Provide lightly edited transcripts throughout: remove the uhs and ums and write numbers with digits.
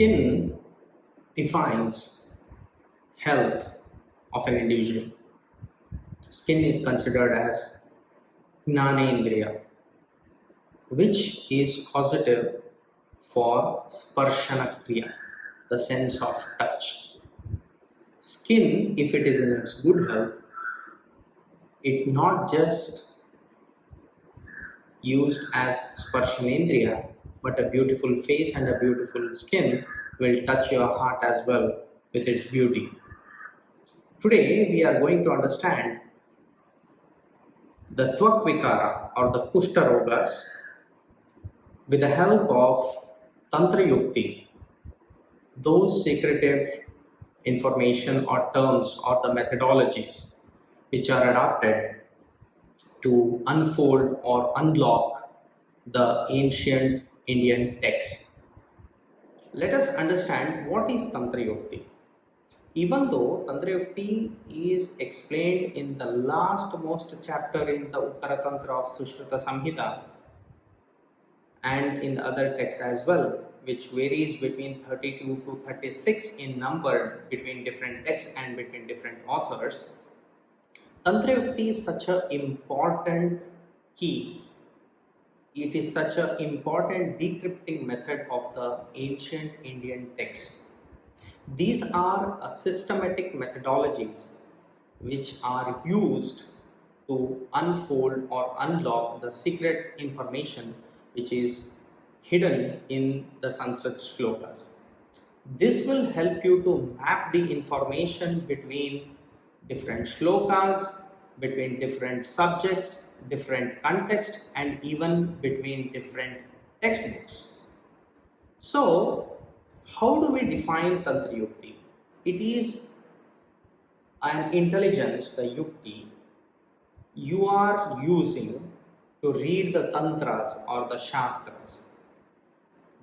Skin defines health of an individual. Skin is considered as Gnanendriya, which is causative for Sparshana Kriya, the sense of touch. Skin, if it is in its good health, it not just used as Sparshanendriya, but a beautiful face and a beautiful skin will touch your heart as well with its beauty. Today we are going to understand the Tvak Vikara or the Kushta-rogas with the help of Tantra Yukti, those secretive information or terms or the methodologies which are adapted to unfold or unlock the ancient Indian texts. Let us understand what is Tantra Yukti. Even though Tantra Yukti is explained in the last most chapter in the Uttara Tantra of Sushruta Samhita and in the other texts as well, which varies between 32 to 36 in number between different texts and between different authors, Tantra Yukti is such an important key. It is such an important decrypting method of the ancient Indian texts. These are systematic methodologies which are used to unfold or unlock the secret information which is hidden in the Sanskrit shlokas. This will help you to map the information between different shlokas, between different subjects, different context, and even between different textbooks. So, how do we define Tantra Yukti? It is an intelligence, the Yukti, you are using to read the Tantras or the Shastras.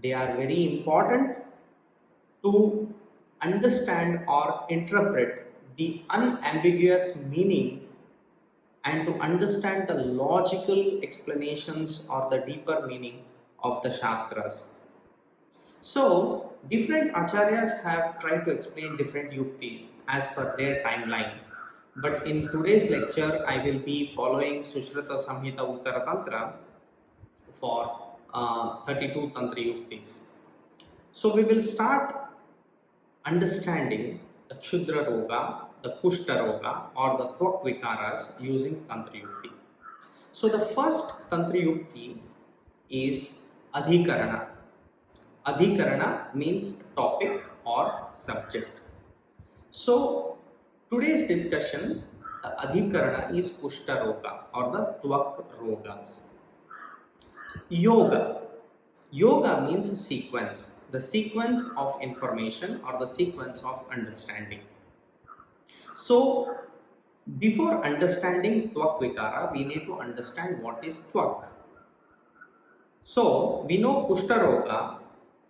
They are very important to understand or interpret the unambiguous meaning and to understand the logical explanations or the deeper meaning of the Shastras. So, different acharyas have tried to explain different yuktis as per their timeline. But in today's lecture, I will be following Sushruta Samhita Uttara Tantra for 32 Tantra Yuktis. So, we will start understanding the Kshudraroga, the Kushta-roga or the Tvak Vikaras using Tantra Yukti. So, the first Tantra Yukti is Adhikarana. Adhikarana means topic or subject. So, today's discussion, the Adhikarana is Kushta-roga or the Tvak rogas. Yoga. Yoga means sequence, the sequence of information or the sequence of understanding. So, before understanding Tvak Vikara, we need to understand what is Tvak. So, we know Kushta-roga,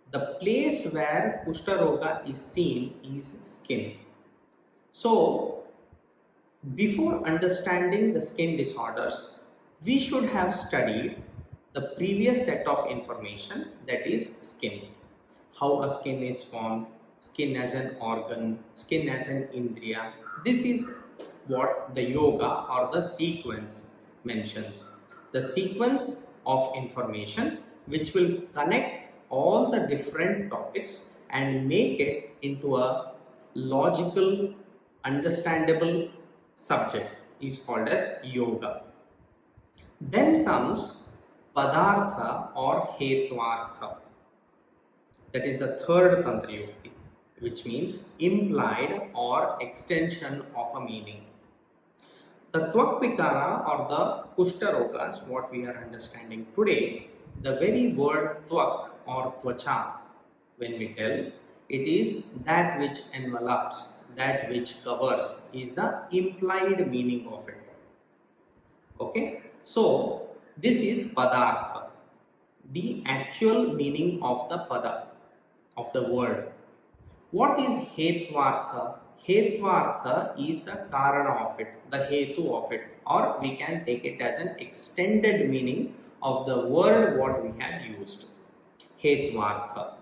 the place where Kushta-roga is seen is skin. So, before understanding the skin disorders, we should have studied the previous set of information, that is skin. How a skin is formed, skin as an organ, skin as an indriya. This is what the yoga or the sequence mentions. The sequence of information which will connect all the different topics and make it into a logical, understandable subject is called as yoga. Then comes Padartha or Hetvartha. That is the third Tantra Yukti, which means implied or extension of a meaning. The Tvak Vikara or the Kushta-rogas, what we are understanding today, the very word Tvak or Tvacha, when we tell, it is that which envelops, that which covers, is the implied meaning of it. Okay, so this is Padartha, the actual meaning of the Pada, of the word. What is Hetvartha? Hetvartha is the Karana of it, the Hetu of it, or we can take it as an extended meaning of the word what we have used. Hetvartha.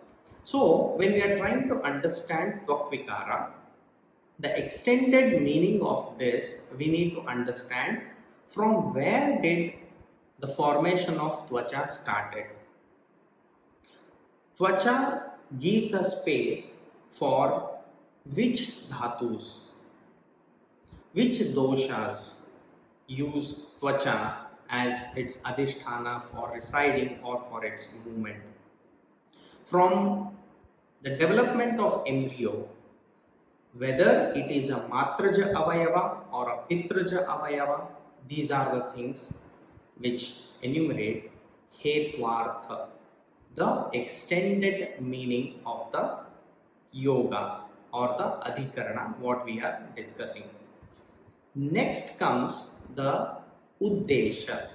So when we are trying to understand Tvakvikara, the extended meaning of this, we need to understand from where did the formation of Tvacha started. Tvacha gives a space for which dhatus, which doshas use Tvacha as its adhisthana for residing or for its movement. From the development of embryo, whether it is a matraja avayava or a pitraja avayava, these are the things which enumerate hetvartha, the extended meaning of the yoga or the adhikarana, what we are discussing. Next comes the uddesha,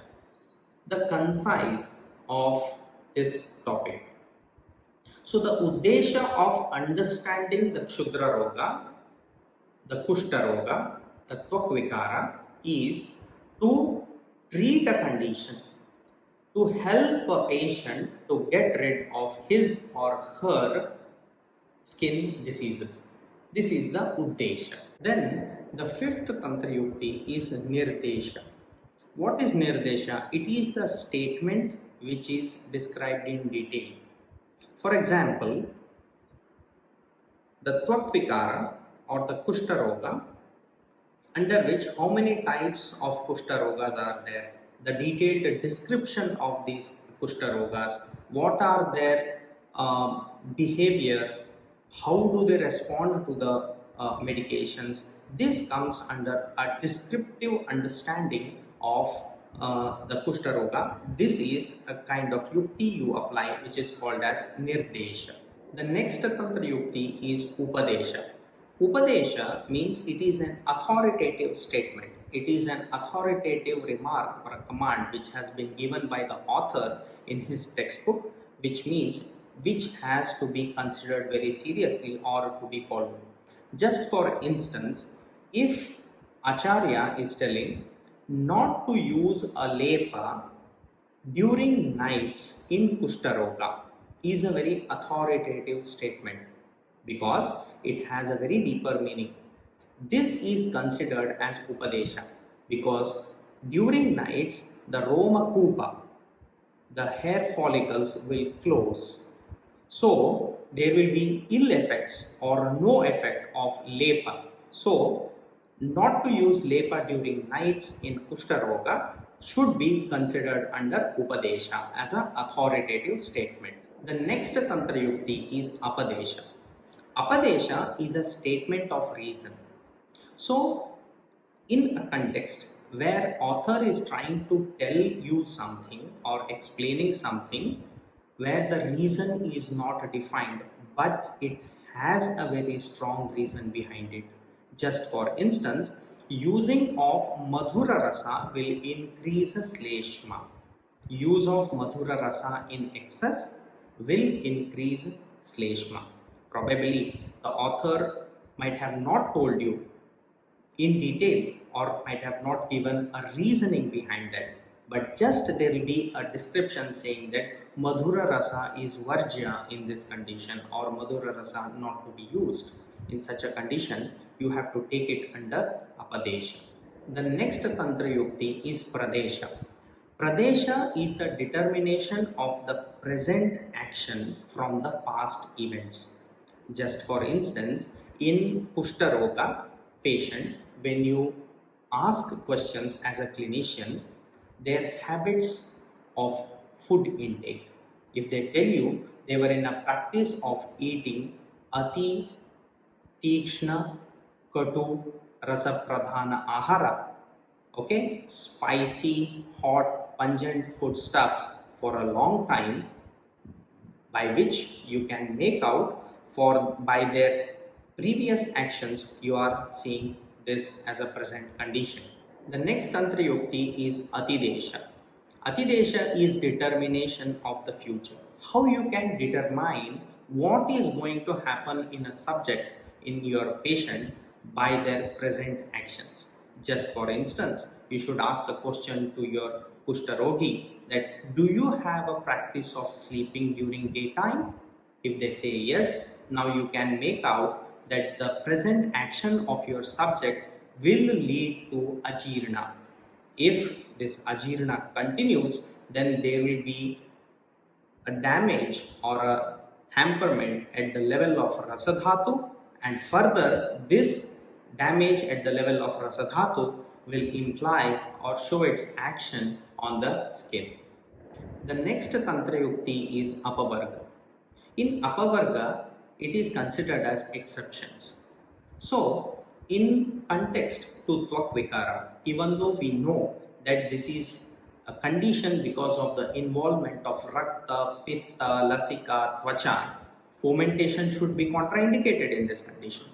the concise of this topic. So the uddesha of understanding the Kushta-roga, the Kushta-roga, the Tvakvikara is to treat a condition, to help a patient to get rid of his or her skin diseases. This is the uddesha. Then the fifth Tantra Yukti is nirdesha. What is nirdesha? It is the statement which is described in detail. For example, the Tvakvikara or the Kushta-roga, under which how many types of Kushta-rogas are there, the detailed description of these Kushta-rogas, what are their behavior, how do they respond to the medications. This comes under a descriptive understanding of the Kushta-roga. This is a kind of yukti you apply which is called as nirdesha. The next Tantra Yukti is Upadesha. Upadesha means it is an authoritative statement. It is an authoritative remark or a command which has been given by the author in his textbook, which means which has to be considered very seriously or to be followed. Just for instance, if Acharya is telling not to use a lepa during nights in Kushta-roga, is a very authoritative statement because it has a very deeper meaning. This is considered as Upadesha because during nights the Roma Kupa, the hair follicles will close. So there will be ill effects or no effect of lepa. So not to use lepa during nights in Kushta-roga should be considered under Upadesha as an authoritative statement. The next Tantra Yukti is Apadesha. Apadesha is a statement of reason. So, in a context where author is trying to tell you something or explaining something where the reason is not defined but it has a very strong reason behind it. Just for instance, using of Madhura Rasa will increase Sleshma. Use of Madhura Rasa in excess will increase Sleshma. Probably the author might have not told you in detail or might have not given a reasoning behind that, but just there will be a description saying that Madhura Rasa is Varjya in this condition or Madhura Rasa not to be used. In such a condition, you have to take it under Apadesha. The next Tantra Yukti is Pradesha. Pradesha is the determination of the present action from the past events. Just for instance, in Kushta-roga patient, when you ask questions as a clinician, their habits of food intake. If they tell you they were in a practice of eating ati tikshna katu rasa pradhana ahara, okay, spicy, hot, pungent food stuff for a long time, by which you can make out for by their previous actions you are seeing this as a present condition. The next Tantra Yukti is Atidesha. Atidesha is determination of the future. How you can determine what is going to happen in a subject, in your patient, by their present actions. Just for instance, you should ask a question to your Kushta-rogi that do you have a practice of sleeping during daytime? If they say yes, now you can make out that the present action of your subject will lead to ajirna. If this ajirna continues, then there will be a damage or a hamperment at the level of rasadhatu, and further this damage at the level of rasadhatu will imply or show its action on the skin. The next Tantra Yukti is Apavarga. In Apavarga, it is considered as exceptions. So, in context to Tvakvikara, even though we know that this is a condition because of the involvement of Rakta, Pitta, Lasika, Tvacha, fomentation should be contraindicated in this condition.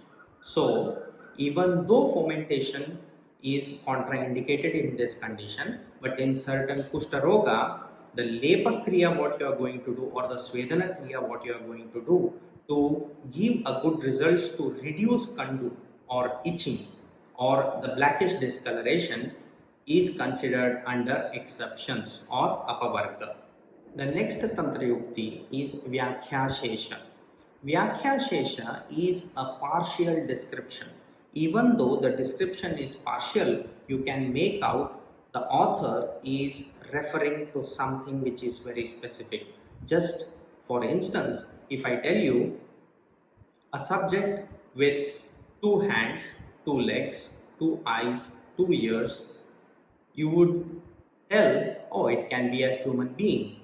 So, even though fomentation is contraindicated in this condition, but in certain Kushta-roga, the Lepa Kriya what you are going to do or the Svedana Kriya what you are going to do to give a good results to reduce kandu or itching or the blackish discoloration is considered under exceptions or apavarga. The next Tantra Yukti is Vyakhya-shesha. Vyakhya-shesha is a partial description. Even though the description is partial, you can make out the author is referring to something which is very specific. Just for instance, if I tell you a subject with two hands, two legs, two eyes, two ears, you would tell, oh, it can be a human being.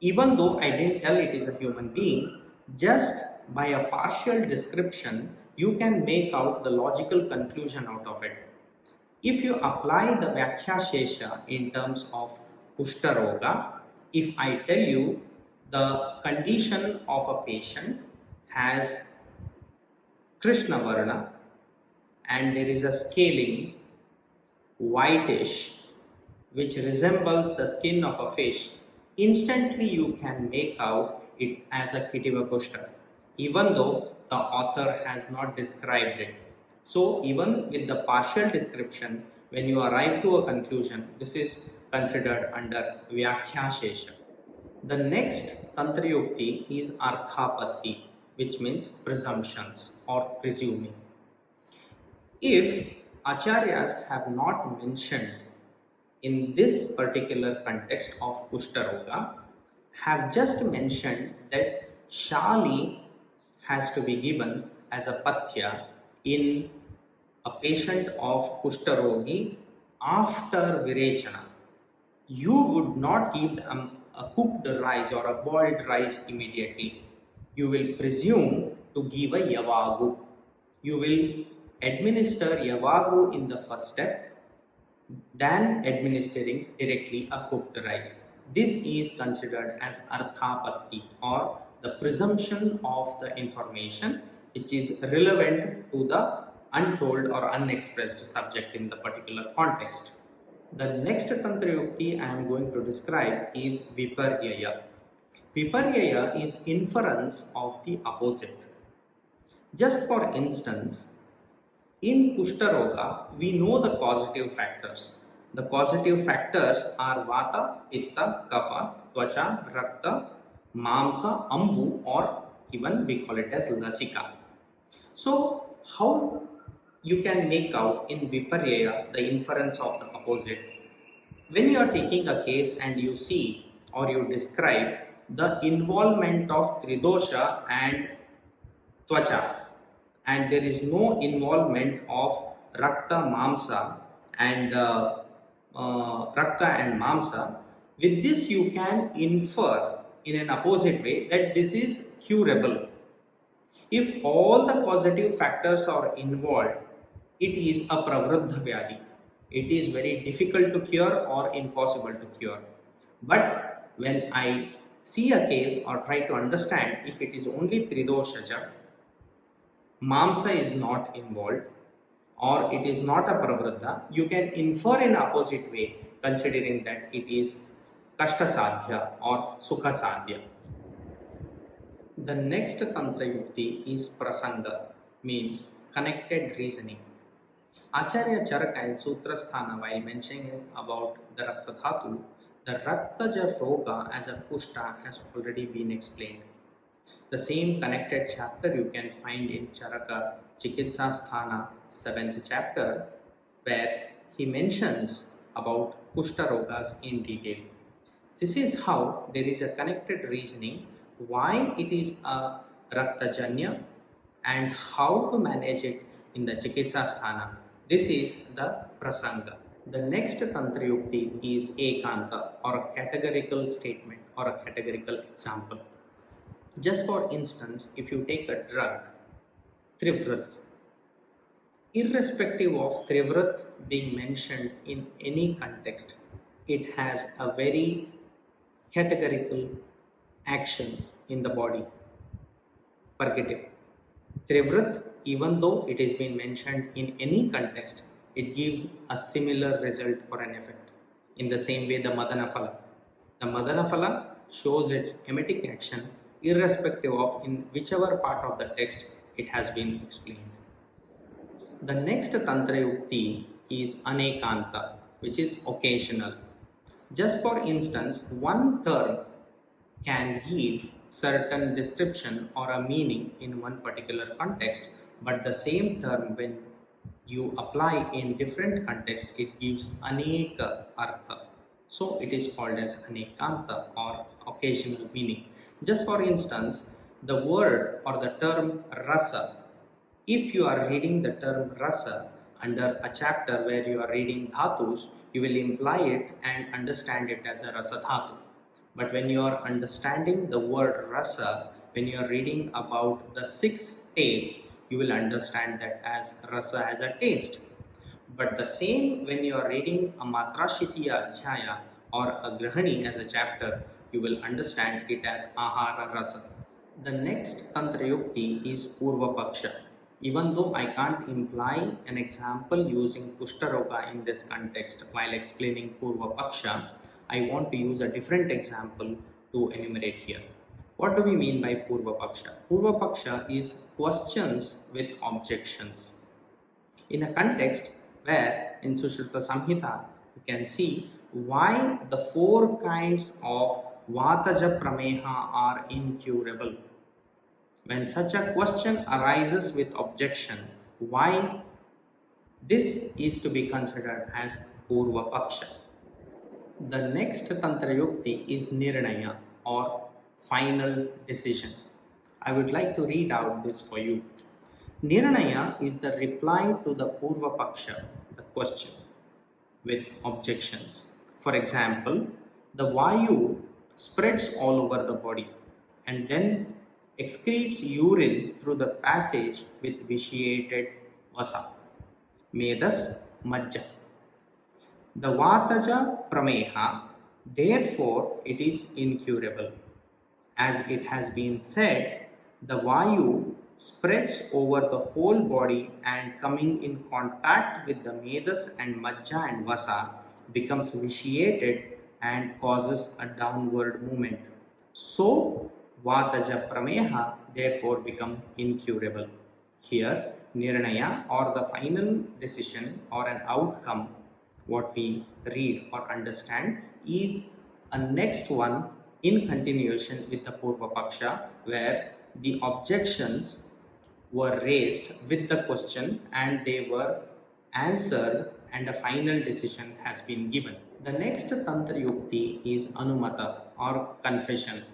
Even though I didn't tell it is a human being, just by a partial description, you can make out the logical conclusion out of it. If you apply the Vyakhya Shesha in terms of Kushta-roga, if I tell you the condition of a patient has Krishna Varna and there is a scaling whitish which resembles the skin of a fish, instantly you can make out it as a Kitiva Kushta, even though the author has not described it. So even with the partial description, when you arrive to a conclusion, this is considered under Vyakhya Shesha. The next Tantra Yukti is Arthapatti, which means presumptions or presuming. If Acharyas have not mentioned in this particular context of Kushta-roga, have just mentioned that Shali has to be given as a patya in a patient of Kushta-rogi after Virechana. You would not give them a cooked rice or a boiled rice immediately. You will presume to give a yavagu. You will administer yavagu in the first step than administering directly a cooked rice. This is considered as arthapatti or the presumption of the information which is relevant to the untold or unexpressed subject in the particular context. The next Tantra Yukti I am going to describe is Viparyaya. Viparyaya is inference of the opposite. Just for instance, in Kushta-roga, we know the causative factors. The causative factors are Vata, Pitta, Kapha, Tvacha, Rakta, Mamsa, Ambu, or even we call it as Lasika. So, how you can make out in Viparyaya the inference of the opposite? When you are taking a case and you see or you describe the involvement of Tridosha and Tvacha, and there is no involvement of Rakta Mamsa and Rakta and Mamsa, with this you can infer in an opposite way that this is curable. If all the causative factors are involved, it is a pravruddha vyadi. It is very difficult to cure or impossible to cure. But when I see a case or try to understand if it is only Tridoshaja, Mamsa is not involved or it is not a pravruddha, you can infer in opposite way considering that it is Kashta Sadhya or Sukha Sadhya. The next Tantra Yukti is Prasanga, means connected reasoning. Acharya Charaka in Sutra Sthana, while mentioning about the Rakta Dhatu, the Raktaja Roga as a Kushta has already been explained. The same connected chapter you can find in Charaka Chikitsasthana 7th chapter, where he mentions about Kushta-rogas in detail. This is how there is a connected reasoning why it is a Raktajanya and how to manage it in the Chikitsasthana. This is the Prasanga. The next Tantra Yukti is Ekanta, or a categorical statement or a categorical example. Just for instance, if you take a drug, Trivrat, irrespective of Trivrat being mentioned in any context, it has a very categorical action in the body. Forget Trivrat, even though it has been mentioned in any context, it gives a similar result or an effect. In the same way, the Madanaphala. The Madanaphala shows its emetic action irrespective of in whichever part of the text it has been explained. The next Tantra Yukti is Anekanta, which is occasional. Just for instance, one term can give certain description or a meaning in one particular context, but the same term when you apply in different context, it gives aneka artha. So it is called as anekanta or occasional meaning. Just for instance, the word or the term rasa, if you are reading the term rasa under a chapter where you are reading dhatus, you will imply it and understand it as a rasa dhatu. But when you are understanding the word rasa, when you are reading about the 6 tastes, you will understand that as rasa as a taste. But the same when you are reading a Matrashitiya Adhyaya or a Grahani as a chapter, you will understand it as Ahara Rasa. The next Tantra Yukti is Purva Paksha. Even though I can't imply an example using Kushta-roga in this context while explaining Purva Paksha, I want to use a different example to enumerate here. What do we mean by Purva Paksha? Purva Paksha is questions with objections. In a context where in Sushruta Samhita you can see why the 4 kinds of Vataja Prameha are incurable. When such a question arises with objection, why this is to be considered as Purva Paksha. The next Tantra Yukti is Nirnaya or final decision. I would like to read out this for you. Nirnaya is the reply to the Purva Paksha, the question, with objections. For example, the Vayu spreads all over the body and then excretes urine through the passage with vitiated vasa, medas, majja. The Vataja Prameha, therefore, it is incurable. As it has been said, the Vayu spreads over the whole body and coming in contact with the Medas and Majja and Vasa becomes vitiated and causes a downward movement. So, Vataja Prameha therefore become incurable. Here, Nirnaya or the final decision or an outcome, what we read or understand, is a next one in continuation with the Purva Paksha, where the objections were raised with the question and they were answered and a final decision has been given. The next Tantra Yukti is Anumata or confession.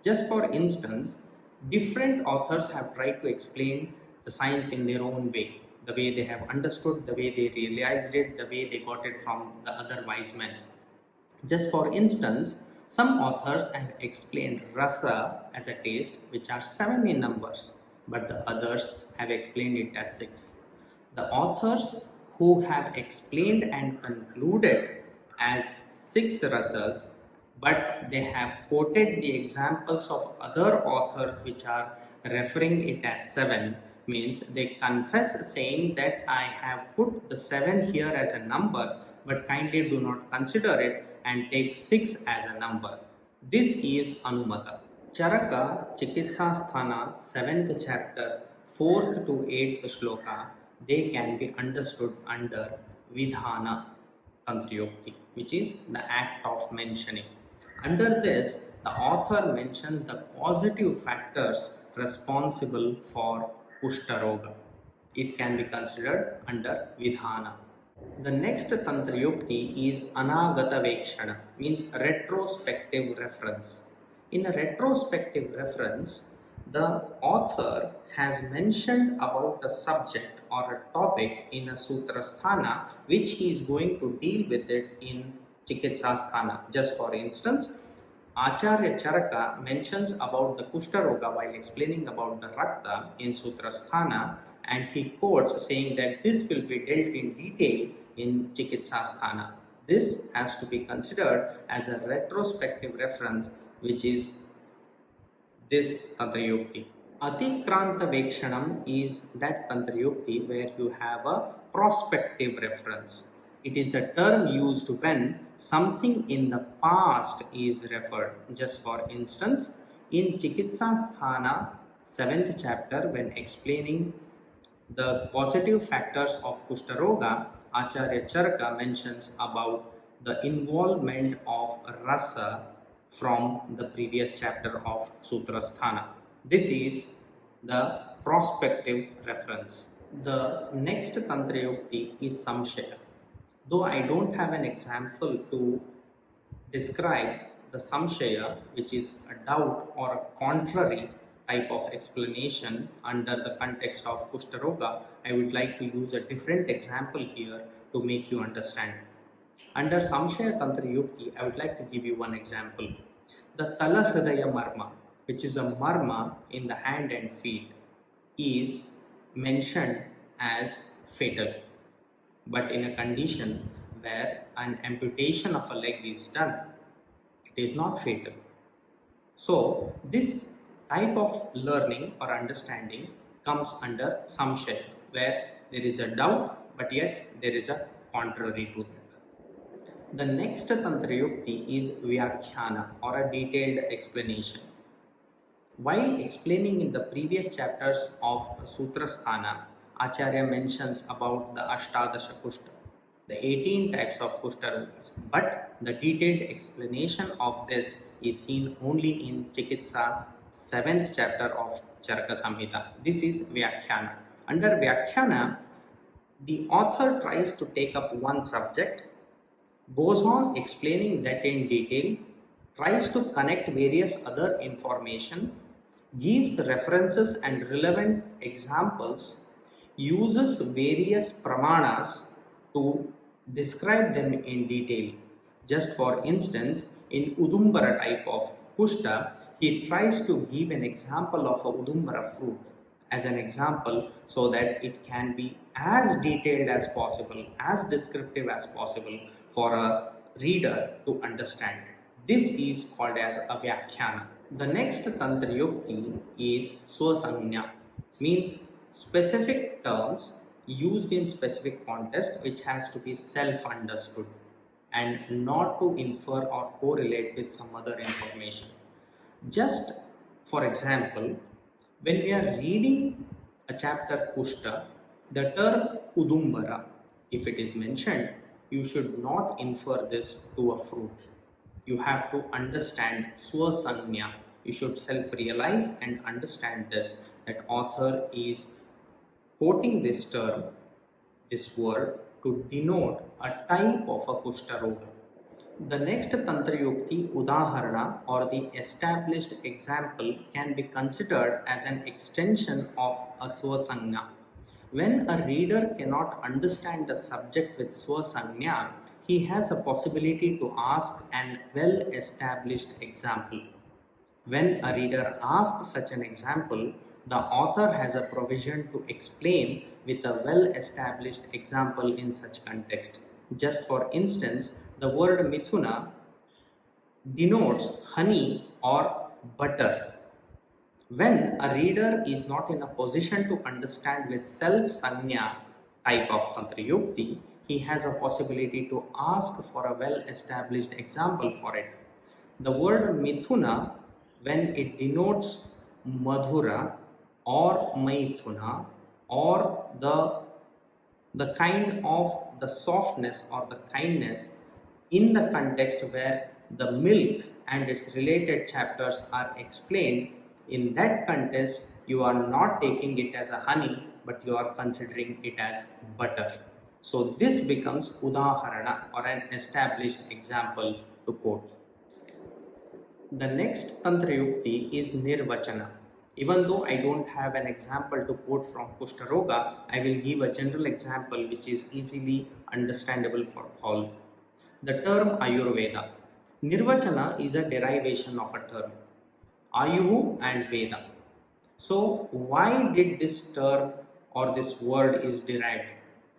Just for instance, different authors have tried to explain the science in their own way, the way they have understood, the way they realized it, the way they got it from the other wise men. Just for instance, some authors have explained rasa as a taste, which are 7 in numbers, but the others have explained it as 6. The authors who have explained and concluded as 6 rasas, but they have quoted the examples of other authors which are referring it as 7, means they confess saying that I have put the 7 here as a number, but kindly do not consider it and take 6 as a number. This is Anumata. Charaka Chikitsasthana 7th chapter 4th to 8th shloka, they can be understood under Vidhana Tantra Yukti, which is the act of mentioning. Under this, the author mentions the causative factors responsible for Kushta-roga. It can be considered under Vidhana. The next Tantra Yukti is Anagata Vekshana, means retrospective reference. In a retrospective reference, the author has mentioned about a subject or a topic in a Sutra Sthana which he is going to deal with it in Chikitsa Sthana. Just for instance, Acharya Charaka mentions about the Kushta-roga while explaining about the Rakta in Sutrasthana, and he quotes saying that this will be dealt in detail in Chikitsasthana. This has to be considered as a retrospective reference, which is this Tantra Yukti. Atikranta Vekshanam is that Tantra Yukti where you have a prospective reference. It is the term used when something in the past is referred. Just for instance, in Chikitsa Sthana, 7th chapter, when explaining the causative factors of Kushta-roga, Acharya Charaka mentions about the involvement of rasa from the previous chapter of Sutrasthana. This is the prospective reference. The next Tantra Yukti is Samshaya. Though I don't have an example to describe the samshaya, which is a doubt or a contrary type of explanation under the context of Kushta-roga, I would like to use a different example here to make you understand. Under Samshaya Tantra Yukti, I would like to give you one example. The Tala Hridaya Marma, which is a marma in the hand and feet, is mentioned as fatal, but in a condition where an amputation of a leg is done, it is not fatal. So, this type of learning or understanding comes under samshaya, where there is a doubt, but yet there is a contrary to that. The next Tantra Yukti is Vyakhyana, or a detailed explanation. While explaining in the previous chapters of Sutrasthana, Acharya mentions about the Ashtadasha Kushta, the 18 types of Kushta-rogas, but the detailed explanation of this is seen only in Chikitsa 7th chapter of Charaka Samhita. This is Vyakhyana. Under Vyakhyana, the author tries to take up one subject, goes on explaining that in detail, tries to connect various other information, gives references and relevant examples, uses various pramanas to describe them in detail. Just for instance, in Udumbara type of Kushta, he tries to give an example of a Udumbara fruit as an example so that it can be as detailed as possible, as descriptive as possible for a reader to understand. This is called as a Vyakhyana. The next Tantra Yukti is Swasanya, means specific terms used in specific context which has to be self-understood and not to infer or correlate with some other information. Just for example, when we are reading a chapter Kushta, the term Udumbara, if it is mentioned, you should not infer this to a fruit. You have to understand Swasanya. You should self-realize and understand this, that author is quoting this term, this word, to denote a type of a Kushta-roga. The next Tantra Yukti, Udaharana, or the established example, can be considered as an extension of a Swasanya. When a reader cannot understand the subject with Swasanya, he has a possibility to ask an well-established example. When a reader asks such an example, the author has a provision to explain with a well-established example in such context. Just for instance, the word Mithuna denotes honey or butter. When a reader is not in a position to understand with self-sanya type of Tantra Yukti, he has a possibility to ask for a well-established example for it. The word Mithuna, when it denotes Madhura or Maithuna, or the kind of the softness or the kindness in the context where the milk and its related chapters are explained, in that context you are not taking it as a honey, but you are considering it as butter. So this becomes udaharana, or an established example to quote. The next Tantra Yukti is nirvachana. Even though I don't have an example to quote from Kushta-roga, I will give a general example which is easily understandable for all. The term Ayurveda. Nirvachana is a derivation of a term, Ayu and Veda. So why did this term or this word is derived?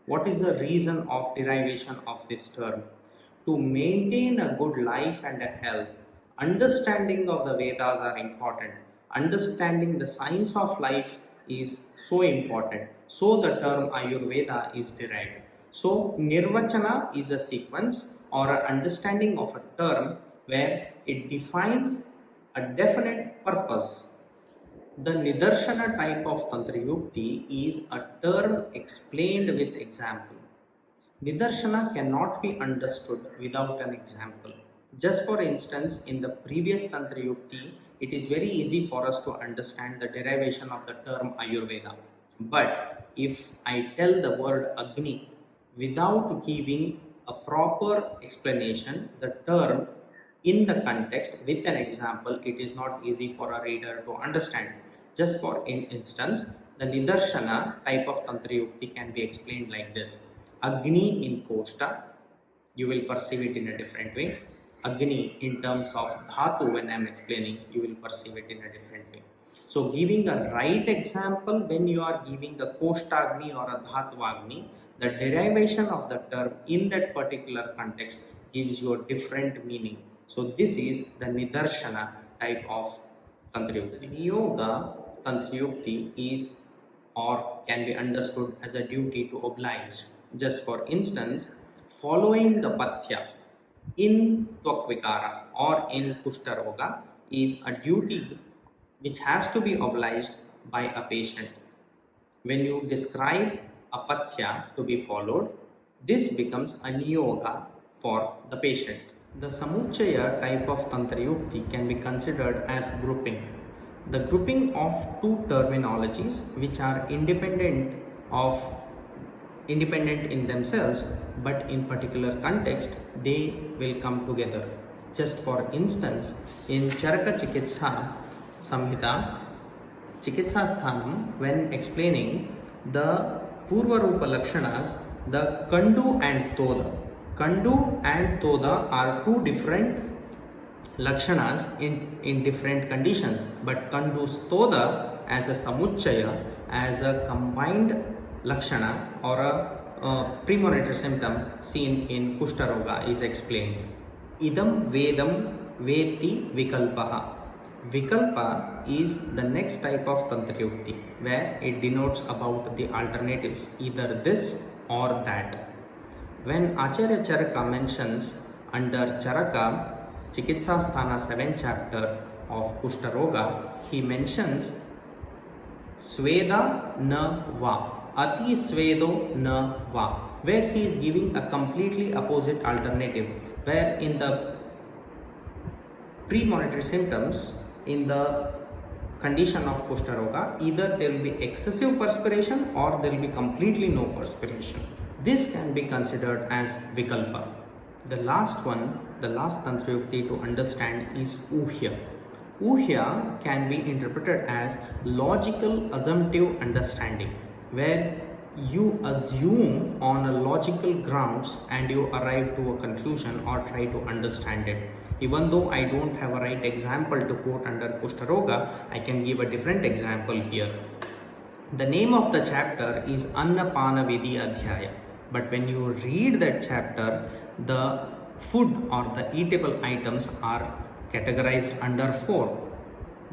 What is the reason of derivation of this term? To maintain a good life and a health, understanding of the Vedas are important. Understanding the science of life is so important. So the term Ayurveda is derived. So Nirvachana is a sequence or an understanding of a term where it defines a definite purpose. The Nidarshana type of Tantra Yukti is a term explained with example. Nidarshana cannot be understood without an example. Just for instance, in the previous Tantra Yukti, it is very easy for us to understand the derivation of the term Ayurveda. But if I tell the word Agni without giving a proper explanation, the term in the context with an example, it is not easy for a reader to understand. Just for instance, the Nidarshana type of Tantra Yukti can be explained like this. Agni in Koshta, you will perceive it in a different way. Agni in terms of Dhatu, when I am explaining, you will perceive it in a different way. So giving a right example when you are giving a Koshtagni or a Dhattvagni, the derivation of the term in that particular context gives you a different meaning. So this is the Nidarshana type of Tantra Yukti. Niyoga Tantra Yukti is or can be understood as a duty to oblige. Just for instance, following the Pathya in Tvakvikara or in Kushta-roga is a duty which has to be obliged by a patient. When you describe a Pathya to be followed, this becomes a Niyoga for the patient. The Samuchaya type of Tantra Yukti can be considered as grouping. The grouping of two terminologies which are independent in themselves, but in particular context they will come together. Just for instance, in Charaka Chikitsa Samhita, Chikitsa Sthanam, when explaining the Purva Rupa Lakshanas, the Kandu and Toda. Kandu and Toda are two different Lakshanas in different conditions, but Kandu's Toda as a Samuchaya, as a combined Lakshana or a premonitory symptom seen in Kushta-roga is explained. Idam Vedam Veti Vikalpaha. Vikalpa is the next type of Tantra Yukti where it denotes about the alternatives, either this or that. When Acharya Charaka mentions under Charaka, Chikitsa Sthana 7th chapter of Kushta-roga, he mentions Sweda na va, Ati Svedo na va, where he is giving a completely opposite alternative, where in the premonitory symptoms, in the condition of Kushta-roga, either there will be excessive perspiration or there will be completely no perspiration. This can be considered as Vikalpa. The last one, the last Tantra Yukti to understand is Uhya. Uhya can be interpreted as logical assumptive understanding, where you assume on a logical grounds and you arrive to a conclusion or try to understand it. Even though I don't have a right example to quote under Kushta-roga, I can give a different example here. The name of the chapter is Annapana Vidhi Adhyaya, but when you read that chapter, the food or the eatable items are categorized under 4.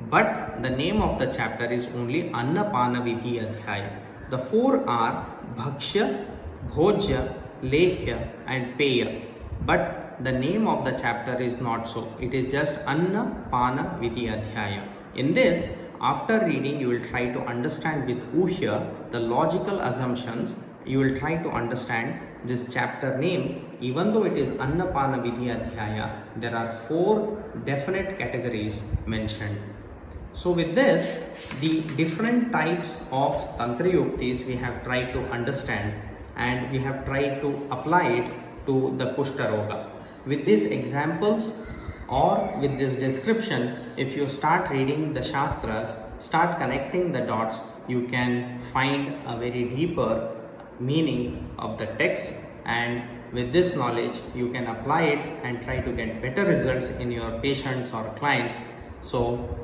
But the name of the chapter is only Annapana Vidhi Adhyaya. The 4 are Bhakshya, Bhojya, Lehya and Peya. But the name of the chapter is not so. It is just Annapana Vidhi Adhyaya. In this, after reading, you will try to understand with Uhya the logical assumptions. You will try to understand this chapter name, even though it is Annapana Vidhi Adhyaya, there are 4 definite categories mentioned. So with this, the different types of Tantra Yuktis we have tried to understand, and we have tried to apply it to the Kushta-roga. With these examples or with this description, if you start reading the Shastras, start connecting the dots, you can find a very deeper meaning of the text, and with this knowledge you can apply it and try to get better results in your patients or clients. So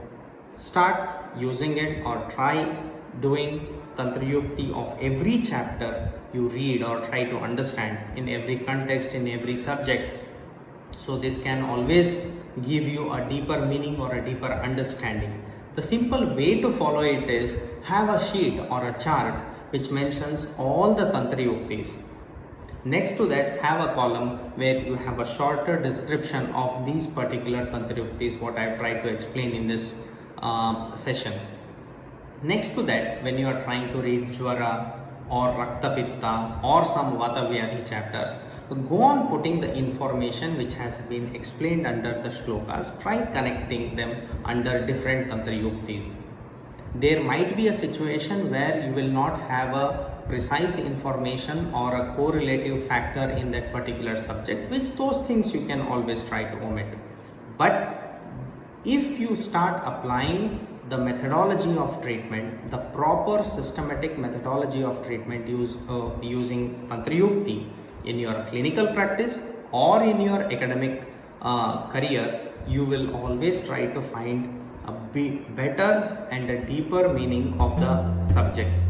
start using it or try doing Tantra Yukti of every chapter you read or try to understand in every context, in every subject. So this can always give you a deeper meaning or a deeper understanding. The simple way to follow it is have a sheet or a chart which mentions all the Tantra Yuktis. Next to that, have a column where you have a shorter description of these particular Tantra Yuktis, what I have tried to explain in this session. Next to that, when you are trying to read Jwara or Rakta Pitta or some Vata Vyadhi chapters, go on putting the information which has been explained under the shlokas, try connecting them under different Tantra Yuktis. There might be a situation where you will not have a precise information or a correlative factor in that particular subject, which those things you can always try to omit. But if you start applying the methodology of treatment, the proper systematic methodology of treatment using Tantra Yukti in your clinical practice or in your academic career, you will always try to find a better and a deeper meaning of the subjects.